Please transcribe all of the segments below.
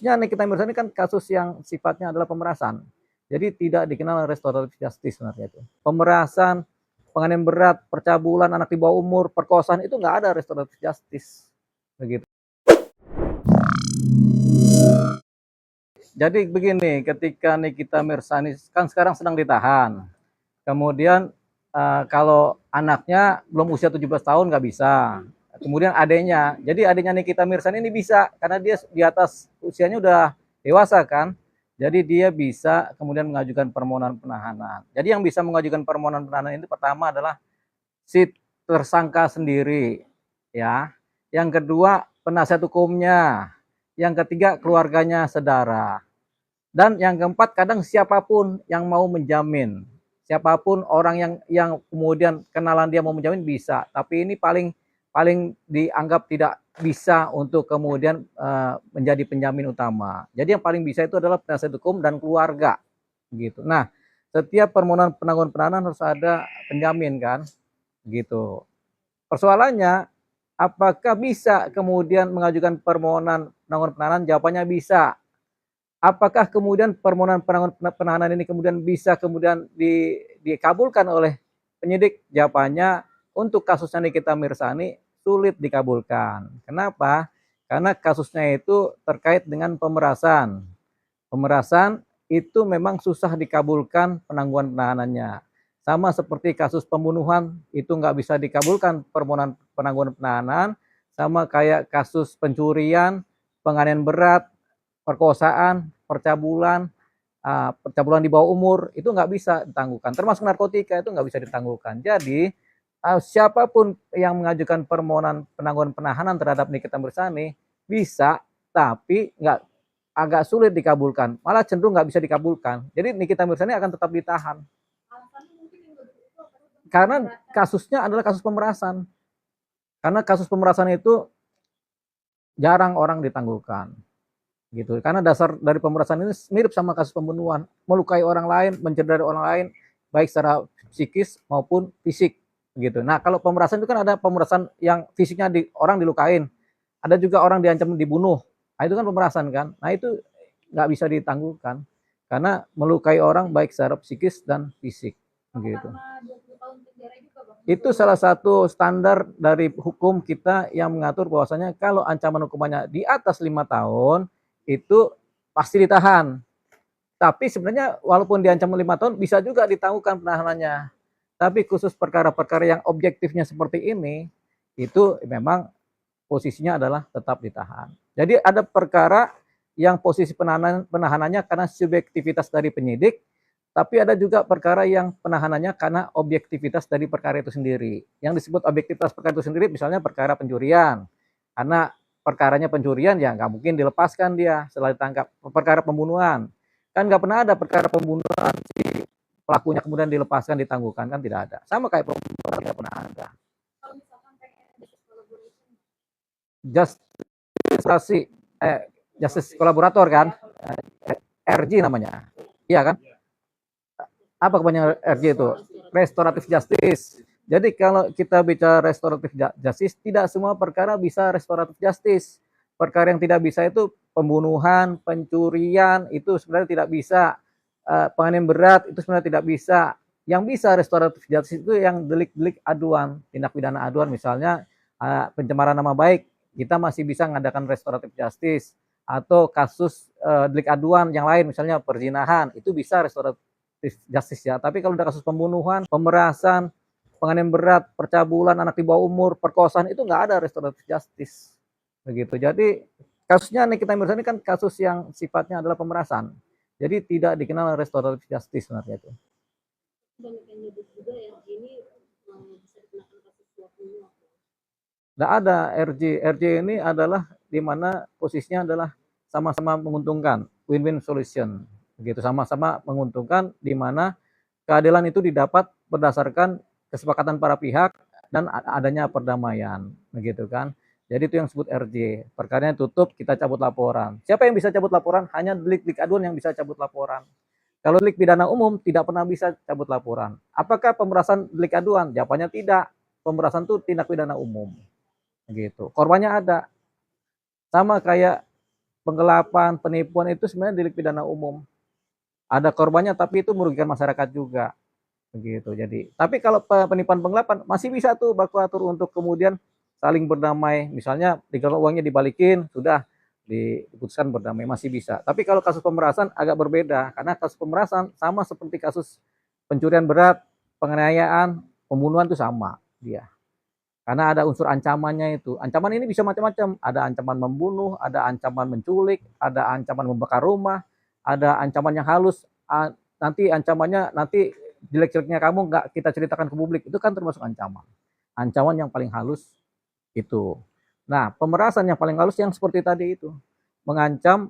kasusnya Nikita Mirzani kan kasus yang sifatnya adalah pemerasan. Jadi tidak dikenal restoratif justice sebenarnya itu. Pemerasan, penganiayaan berat, percabulan, anak di bawah umur, perkosaan itu nggak ada restoratif justice. Begitu. Jadi begini, ketika Nikita Mirzani kan sekarang sedang ditahan. Kemudian kalau anaknya belum usia 17 tahun nggak bisa. Kemudian adiknya, jadi adiknya Nikita Mirzani ini bisa karena dia di atas usianya udah dewasa kan. Jadi dia bisa kemudian mengajukan permohonan penahanan. Jadi yang bisa mengajukan permohonan penahanan itu pertama adalah si tersangka sendiri, ya. Yang kedua penasihat hukumnya. Yang ketiga keluarganya, saudara. Dan yang keempat kadang siapapun yang mau menjamin. Siapapun orang yang kemudian kenalan dia mau menjamin bisa, tapi ini paling dianggap tidak bisa untuk kemudian menjadi penjamin utama. Jadi yang paling bisa itu adalah penasihat hukum dan keluarga, gitu. Nah, setiap permohonan penangguhan penahanan harus ada penjamin kan, gitu. Persoalannya, apakah bisa kemudian mengajukan permohonan penangguhan penahanan? Jawabannya bisa. Apakah kemudian permohonan penangguhan penahanan ini kemudian bisa kemudian dikabulkan oleh penyidik? Jawabannya untuk kasusnya Nikita Mirzani sulit dikabulkan. Kenapa? Karena kasusnya itu terkait dengan pemerasan. Pemerasan itu memang susah dikabulkan penangguhan penahanannya. Sama seperti kasus pembunuhan itu nggak bisa dikabulkan permohonan penangguhan penahanan. Sama kayak kasus pencurian, penganiayaan berat, perkosaan, percabulan, percabulan di bawah umur itu nggak bisa ditangguhkan. Termasuk narkotika itu nggak bisa ditangguhkan. Jadi siapapun yang mengajukan permohonan penangguhan penahanan terhadap Nikita Mirzani bisa, tapi agak sulit dikabulkan. Malah cenderung nggak bisa dikabulkan. Jadi Nikita Mirzani akan tetap ditahan. Karena kasusnya adalah kasus pemerasan. Karena kasus pemerasan itu jarang orang ditangguhkan. Gitu. Karena dasar dari pemerasan ini mirip sama kasus pembunuhan, melukai orang lain, mencederai orang lain, baik secara psikis maupun fisik, gitu. Nah, kalau pemerasan itu kan ada pemerasan yang fisiknya orang dilukain, ada juga orang diancam dibunuh. Nah, itu kan pemerasan kan. Nah, itu nggak bisa ditangguhkan karena melukai orang baik secara psikis dan fisik, gitu. Itu salah satu standar dari hukum kita yang mengatur bahwasanya kalau ancaman hukumannya di atas 5 tahun itu pasti ditahan. Tapi sebenarnya walaupun diancam 5 tahun bisa juga ditangguhkan penahanannya. Tapi khusus perkara-perkara yang objektifnya seperti ini itu memang posisinya adalah tetap ditahan. Jadi ada perkara yang posisi penahanannya karena subjektivitas dari penyidik, tapi ada juga perkara yang penahanannya karena objektivitas dari perkara itu sendiri. Yang disebut objektivitas perkara itu sendiri misalnya perkara pencurian. Karena perkaranya pencurian ya nggak mungkin dilepaskan dia setelah ditangkap. Perkara pembunuhan kan nggak pernah ada perkara pembunuhan si pelakunya kemudian dilepaskan ditangguhkan, kan tidak ada. Sama kayak pembunuhan tidak pernah ada. Justice kolaborator kan, RJ namanya, iya kan? Apa kepanjangan RJ itu? Restoratif Justice. Jadi kalau kita bicara restoratif justice, tidak semua perkara bisa restoratif justice. Perkara yang tidak bisa itu pembunuhan, pencurian, itu sebenarnya tidak bisa. Penganiayaan berat itu sebenarnya tidak bisa. Yang bisa restoratif justice itu yang delik-delik aduan, tindak pidana aduan, misalnya pencemaran nama baik, kita masih bisa mengadakan restoratif justice. Atau kasus delik aduan yang lain, misalnya perzinahan, itu bisa restoratif justice ya. Tapi kalau ada kasus pembunuhan, pemerasan, penganiayaan berat, percabulan, anak di bawah umur, perkosaan itu nggak ada restoratif justice. Begitu. Jadi kasusnya Nikita Mirzani kan kasus yang sifatnya adalah pemerasan. Jadi tidak dikenal restoratif justice sebenarnya itu. Nggak ada RJ. RJ ini adalah di mana posisinya adalah sama-sama menguntungkan, win-win solution. Begitu, sama-sama menguntungkan di mana keadilan itu didapat berdasarkan kesepakatan para pihak dan adanya perdamaian, begitu kan. Jadi itu yang disebut RJ. Perkaranya tutup, kita cabut laporan. Siapa yang bisa cabut laporan? Hanya delik-delik aduan yang bisa cabut laporan. Kalau delik pidana umum tidak pernah bisa cabut laporan. Apakah pemerasan delik aduan? Jawabannya tidak. Pemerasan itu tindak pidana umum. Gitu. Korbannya ada. Sama kayak penggelapan, penipuan itu sebenarnya delik pidana umum. Ada korbannya tapi itu merugikan masyarakat juga. Begitu. Jadi, tapi kalau penipuan penggelapan masih bisa tuh baku atur untuk kemudian saling berdamai. Misalnya kalau uangnya dibalikin, sudah diputuskan berdamai, masih bisa. Tapi kalau kasus pemerasan agak berbeda karena kasus pemerasan sama seperti kasus pencurian berat, penganiayaan, pembunuhan itu sama dia. Karena ada unsur ancamannya itu. Ancaman ini bisa macam-macam. Ada ancaman membunuh, ada ancaman menculik, ada ancaman membakar rumah, ada ancaman yang halus. Nanti ancamannya nanti jelek-jeleknya kamu nggak kita ceritakan ke publik. Itu kan termasuk ancaman. Ancaman yang paling halus itu. Nah, pemerasan yang paling halus yang seperti tadi itu. Mengancam,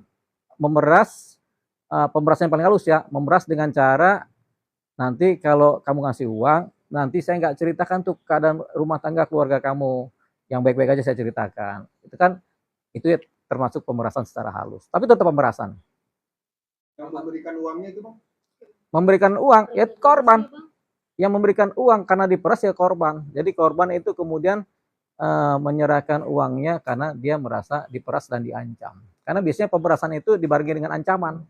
memeras, pemerasan yang paling halus ya. Memeras dengan cara nanti kalau kamu ngasih uang, nanti saya nggak ceritakan tuh keadaan rumah tangga keluarga kamu, yang baik-baik aja saya ceritakan. Itu kan itu ya termasuk pemerasan secara halus. Tapi tetap pemerasan. Yang memberikan uangnya itu bang? Memberikan uang ya korban. Yang memberikan uang karena diperas ya korban. Jadi korban itu kemudian menyerahkan uangnya karena dia merasa diperas dan diancam. Karena biasanya pemerasan itu dibarengi dengan ancaman.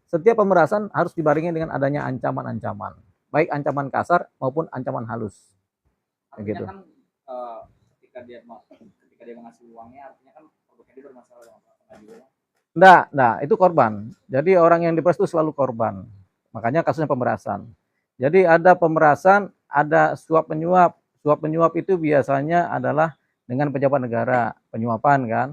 Setiap pemerasan harus dibarengi dengan adanya ancaman-ancaman, baik ancaman kasar maupun ancaman halus. Artinya kan ketika dia mengasih uangnya, artinya kan produknya dia bermasalah dong. Enggak, itu korban. Jadi orang yang diperas itu selalu korban. Makanya kasusnya pemerasan. Jadi ada pemerasan, ada suap penyuap. Suap penyuap itu biasanya adalah dengan pejabat negara, penyuapan kan,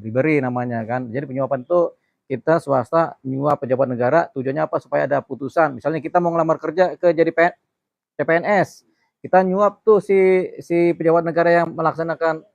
bribery namanya kan. Jadi penyuapan itu kita swasta nyuap pejabat negara, tujuannya apa? Supaya ada putusan. Misalnya kita mau ngelamar kerja ke jadi CPNS, kita nyuap tuh si pejabat negara yang melaksanakan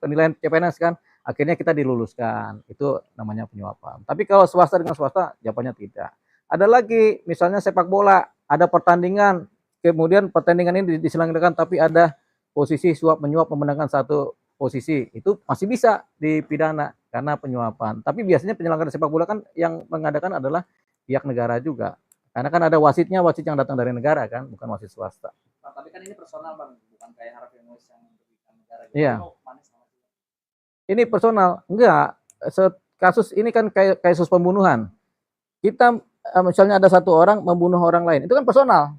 penilaian CPNS kan, akhirnya kita diluluskan. Itu namanya penyuapan. Tapi kalau swasta dengan swasta, jawabannya tidak. Ada lagi, misalnya sepak bola, ada pertandingan, kemudian pertandingan ini diselenggarakan, tapi ada posisi suap menyuap memenangkan satu posisi, itu masih bisa dipidana karena penyuapan. Tapi biasanya penyelenggara sepak bola kan yang mengadakan adalah pihak negara juga. Karena kan ada wasitnya, wasit yang datang dari negara kan, bukan wasit swasta. Nah, tapi kan ini personal bang, bukan kayak Harvey Mois yang merugikan negara. Iya. Ini personal, enggak. Kasus ini kan kayak kasus pembunuhan. Kita misalnya ada satu orang membunuh orang lain, itu kan personal.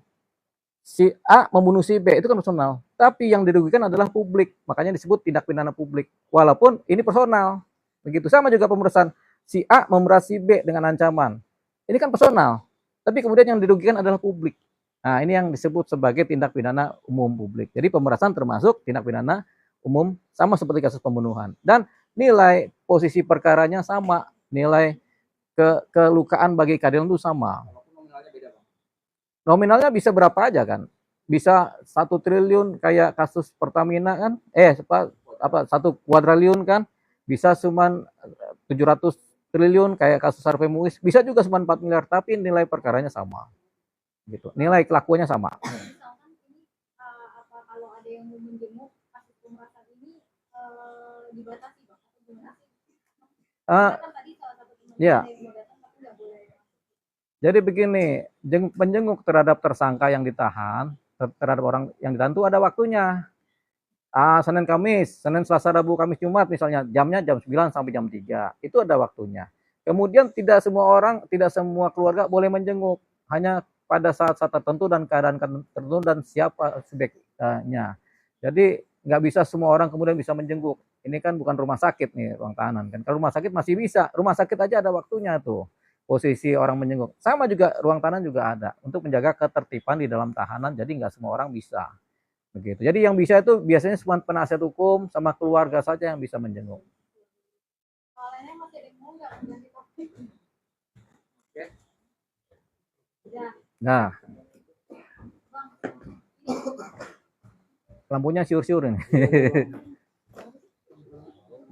Si A membunuh si B, itu kan personal. Tapi yang dirugikan adalah publik, makanya disebut tindak pidana publik. Walaupun ini personal. Begitu sama juga pemerasan. Si A memeras si B dengan ancaman. Ini kan personal. Tapi kemudian yang dirugikan adalah publik. Nah, ini yang disebut sebagai tindak pidana umum publik. Jadi pemerasan termasuk tindak pidana umum sama seperti kasus pembunuhan. Dan nilai posisi perkaranya sama, nilai kelukaan bagi keadilan itu sama. Nominalnya bisa berapa aja kan? Bisa 1 triliun kayak kasus Pertamina kan? 1 kuadriliun kan? Bisa cuman 700 triliun kayak kasus Harvey Mois. Bisa juga cuma 4 miliar, tapi nilai perkaranya sama. Gitu. Nilai kelakuannya sama. Misalkan ini kalau ada yang mau menjenguk kasus pemerasan ini dibatasi Bang atau gimana sih? Kan tadi salah satu teman ya. yang mau datang tapi nggak boleh. Jadi begini, penjenguk terhadap tersangka yang ditahan, terhadap orang yang ditahan itu ada waktunya. Senin Kamis, Senin Selasa Rabu Kamis Jumat misalnya, jamnya jam 9 sampai jam 3. Itu ada waktunya. Kemudian tidak semua orang, tidak semua keluarga boleh menjenguk. Hanya pada saat-saat tertentu dan keadaan tertentu dan siapa subjeknya. Jadi nggak bisa semua orang kemudian bisa menjenguk. Ini kan bukan rumah sakit nih, ruang tahanan kan. Kalau rumah sakit masih bisa. Rumah sakit aja ada waktunya tuh. Posisi orang menjenguk. Sama juga ruang tahanan juga ada untuk menjaga ketertiban di dalam tahanan. Jadi nggak semua orang bisa. Begitu. Jadi yang bisa itu biasanya cuma penasihat hukum sama keluarga saja yang bisa menjenguk. Soalnya masih ada yang mau nggak ganti topik? Oke. Ya. Nah, Bang, lampunya siur-siur ini.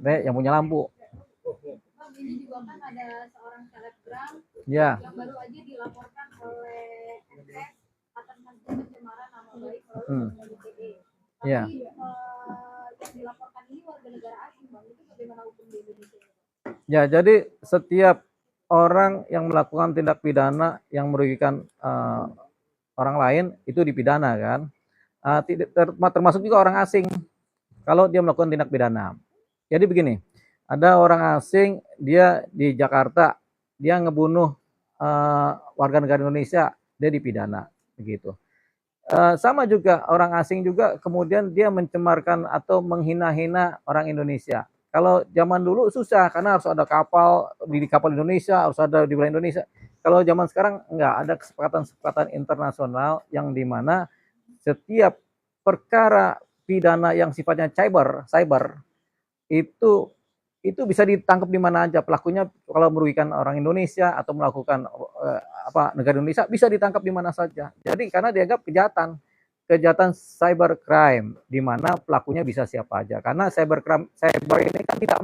Yang punya lampu. Bang, ini juga kan ada seorang selebgram Ya. yang baru aja dilaporkan oleh FS atas pencemaran nama baik melalui ITE. Tapi Ya. Yang dilaporkan ini warga negara asing, Bang. Itu bagaimana hukum di Indonesia? Ya, jadi setiap orang yang melakukan tindak pidana yang merugikan orang lain itu dipidana kan. Termasuk juga orang asing kalau dia melakukan tindak pidana. Jadi begini, Ada orang asing, dia di Jakarta, dia ngebunuh warga negara Indonesia, dia dipidana, begitu. Sama juga orang asing juga kemudian dia mencemarkan atau menghina-hina orang Indonesia. Kalau zaman dulu susah karena harus ada kapal di kapal Indonesia, harus ada di wilayah Indonesia. Kalau zaman sekarang enggak, ada kesepakatan-kesepakatan internasional yang dimana setiap perkara pidana yang sifatnya cyber itu bisa ditangkap di mana aja pelakunya. Kalau merugikan orang Indonesia atau melakukan negara Indonesia bisa ditangkap di mana saja. Jadi karena dianggap kejahatan cyber crime di mana pelakunya bisa siapa aja. Karena cyber ini kan tidak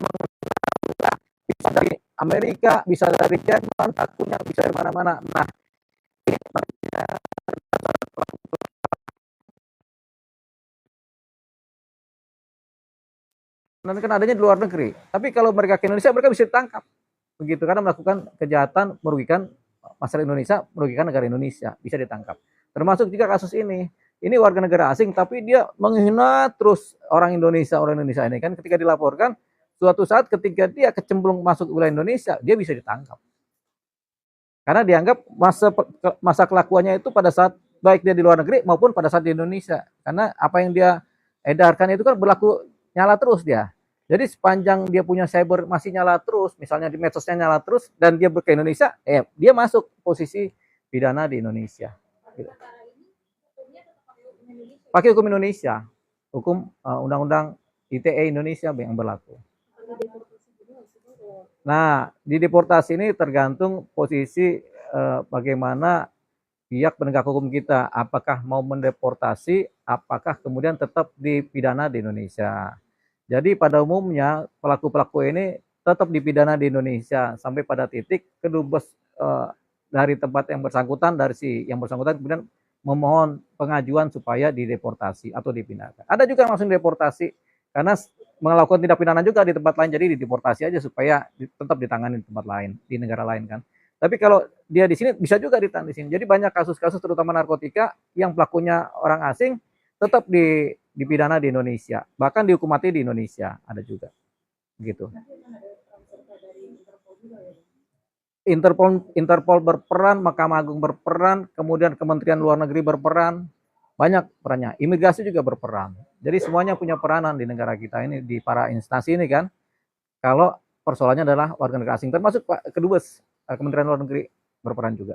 bisa dari Amerika, bisa dari Jerman, pelakunya bisa dari mana-mana. Nah, dan kan adanya di luar negeri. Tapi kalau mereka ke Indonesia, mereka bisa ditangkap. Begitu, karena melakukan kejahatan merugikan masyarakat Indonesia, merugikan negara Indonesia, bisa ditangkap. Termasuk juga kasus ini. Ini warga negara asing, tapi dia menghina terus orang Indonesia ini kan ketika dilaporkan, suatu saat ketika dia kecemplung masuk wilayah Indonesia, dia bisa ditangkap. Karena dianggap masa kelakuannya itu pada saat baik dia di luar negeri maupun pada saat di Indonesia. Karena apa yang dia edarkan itu kan berlaku nyala terus dia. Jadi sepanjang dia punya cyber masih nyala terus, misalnya di medsosnya nyala terus dan dia ke Indonesia, dia masuk posisi pidana di Indonesia. Gitu. Pakai hukum Indonesia, hukum undang-undang ITE Indonesia yang berlaku. Nah, di deportasi ini tergantung posisi bagaimana pihak penegak hukum kita, apakah mau mendeportasi, apakah kemudian tetap dipidana di Indonesia. Jadi pada umumnya pelaku-pelaku ini tetap dipidana di Indonesia sampai pada titik kedubes dari tempat yang bersangkutan, dari si yang bersangkutan kemudian memohon pengajuan supaya dideportasi atau dipindahkan. Ada juga yang langsung deportasi karena melakukan tindak pidana juga di tempat lain, jadi dideportasi aja supaya tetap ditangani di tempat lain, di negara lain kan. Tapi kalau dia di sini bisa juga ditangani di sini. Jadi banyak kasus-kasus terutama narkotika yang pelakunya orang asing tetap dipidana di Indonesia, bahkan dihukum mati di Indonesia ada juga, gitu. Interpol berperan, Mahkamah Agung berperan, kemudian Kementerian Luar Negeri berperan, banyak perannya. Imigrasi juga berperan. Jadi semuanya punya peranan di negara kita ini, di para instansi ini kan. Kalau persoalannya adalah warga negara asing, termasuk Pak Kedubes, Kementerian Luar Negeri berperan juga.